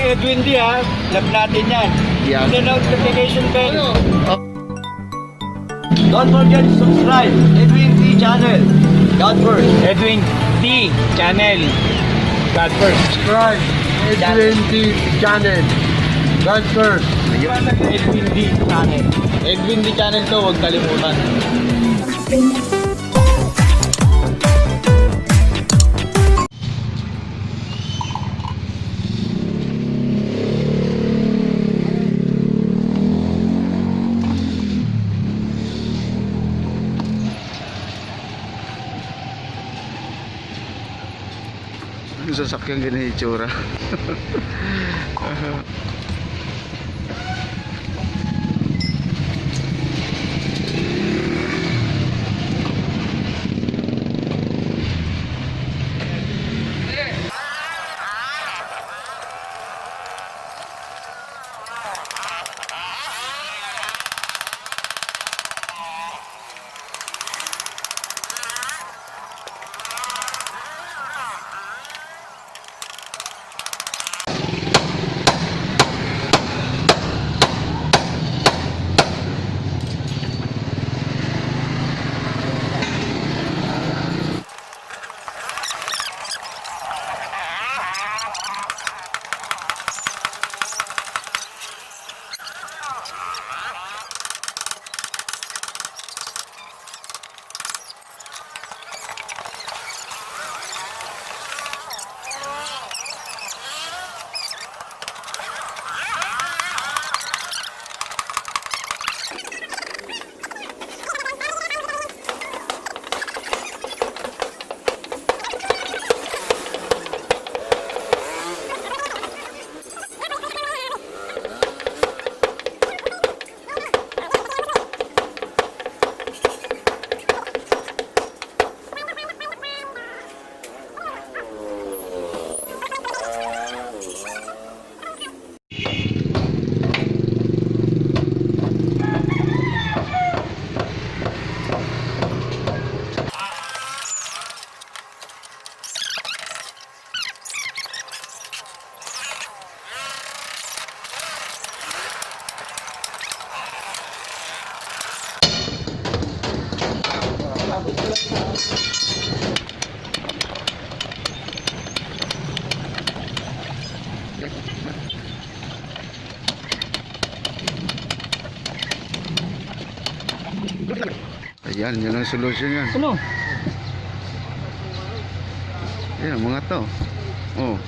Edwin D ha, love natin yan. Yan. The notification bell. Don't forget to subscribe. Edwin D channel. God first. Edwin D channel. God first. Subscribe. Edwin D channel. God first. Edwin D channel. Edwin D channel to, huwag kalimutan. Yung sasakyan ganyan itsura. Ayan, yan ang solusyon yan. Ano? Yan, mga to. Oh.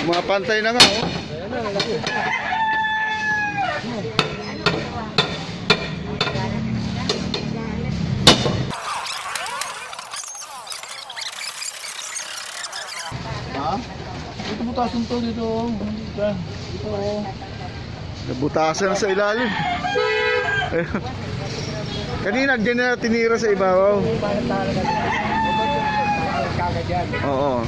Mapantay na nga, oh. Ayan na, lagi. Ha? Ito butasan to dito. Ito. Nabutasan sa ilalim. Kanina dyan na tinira sa ibabaw. Oo.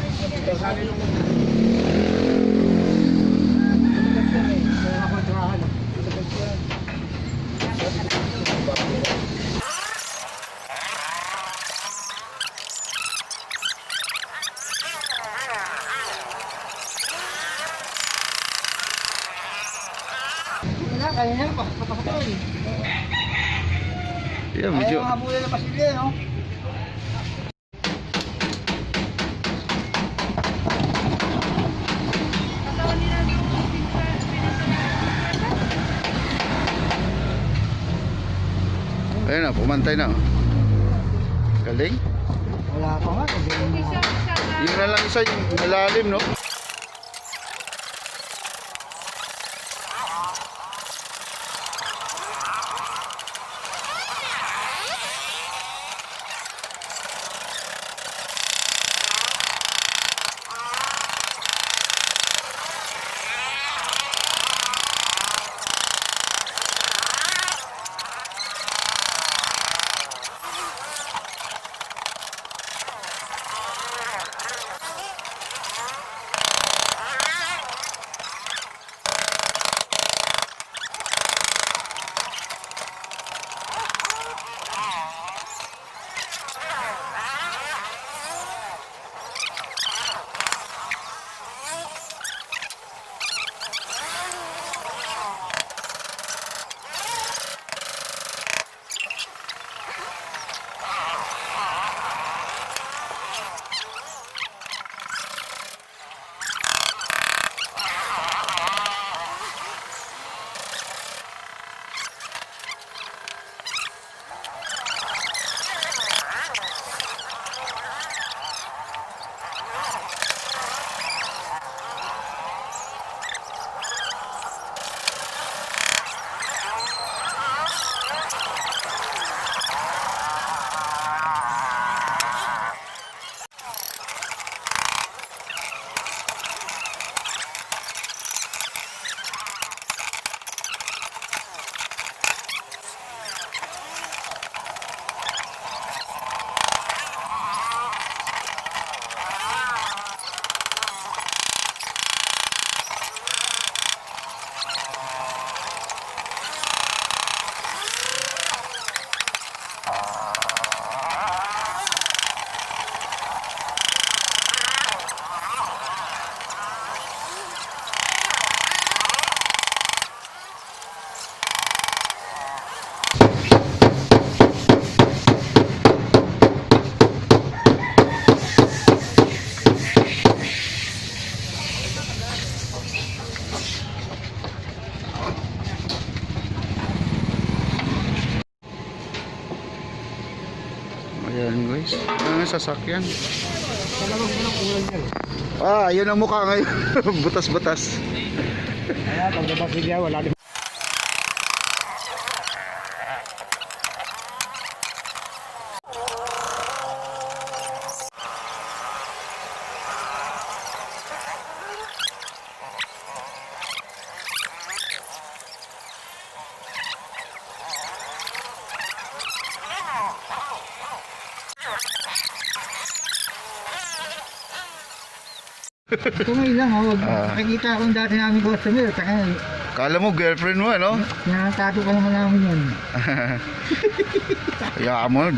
na, kaya niya, pasok ko yun. Yeah, medyo. Ayaw habulin na pasilya, no? Ayun na, pumantay na. Galing. Wala pa nga. Yung na lang isa, yung malalim, no? Ayan guys, ang sasakyan. Ah, yun ang mukha ngayon. Butas-butas. Kaya pag nabasilya, wala din. Ito ngayon lang, nakikita akong dati namin customer, saka Kala mo girlfriend mo, ano? nakatato ka naman namin yun. Kaya mo,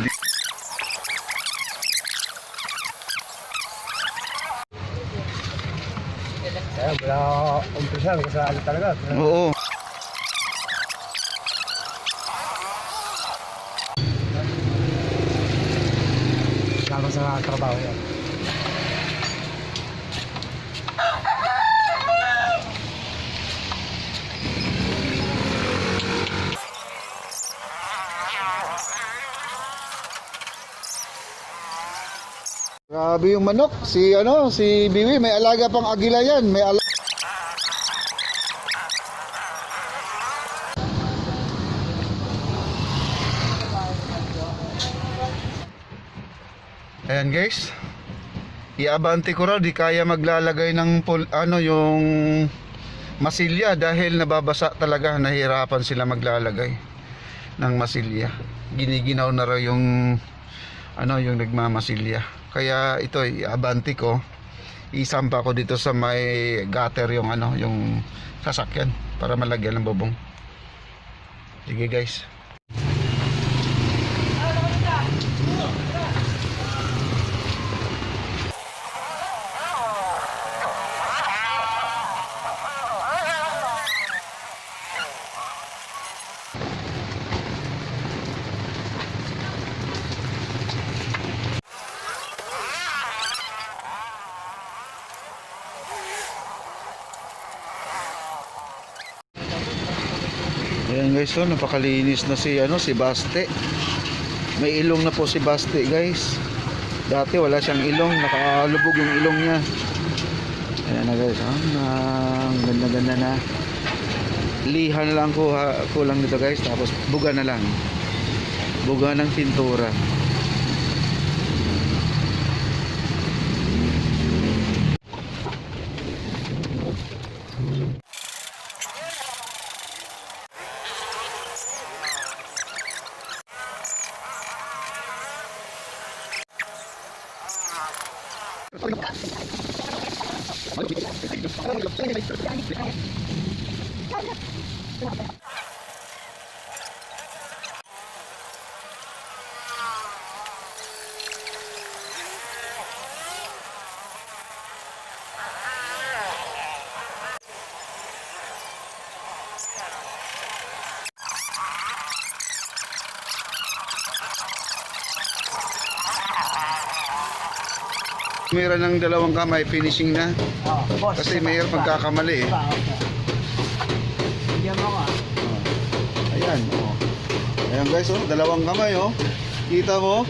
Kaya wala umpisa, kasi ano talaga. oo. Kaya sa trabaho yan. Grabe yung manok. Si Biwi, may alaga pang agila yan. May alaga. Ayan guys. Iabante ko raw, di kaya maglalagay ng yung masilya dahil nababasa talaga, nahihirapan sila maglalagay ng masilya. Giniginaw na raw yung yung nagmamasilya. Kaya ito iabante ko. Isampa ko dito sa may gutter yung yung sasakyan para malagyan ng bubong. Sige guys. Ayan guys, so napakalinis na si Baste. May ilong na po si Baste guys. Dati wala siyang ilong, nakalubog yung ilong niya. Ayan na guys, ang ganda-ganda na. Liha na lang kulang nito guys, tapos buga na lang. Buga ng pintura. Mayroon ng dalawang kamay, finishing na. Boss. Kasi mayroon pagkakamali eh. Bigyan mo ka. Ayan. Ayan guys, dalawang kamay oh. Kita mo?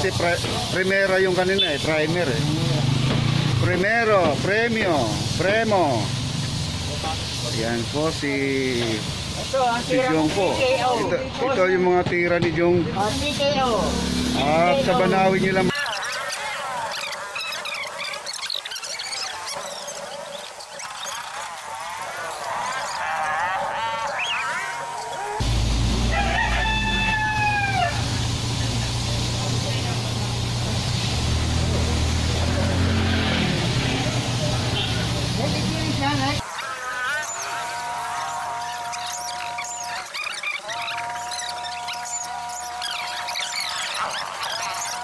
Kasi primera yung kanina eh, primer eh. Primero, premio, premo. Yan po si Jong po. Ito yung mga tira ni Jong. At sa Banawi nila.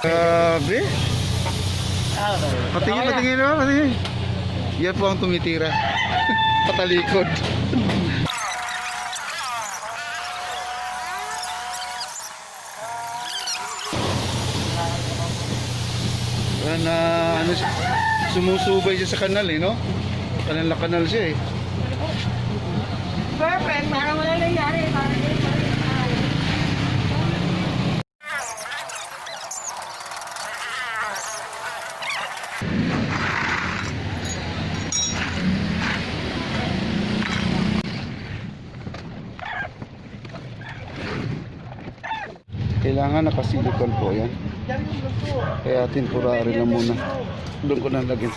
Grabe. Patingin mo, patingin. Yan po ang tumitira. Patalikod. Ano, sumusubay siya sa kanal eh, no? Kanal na kanal siya eh. Perfect, parang wala nangyari. Kailangan nakasilikon po yan. Kaya temporary lang muna. Doon ko na lagyan.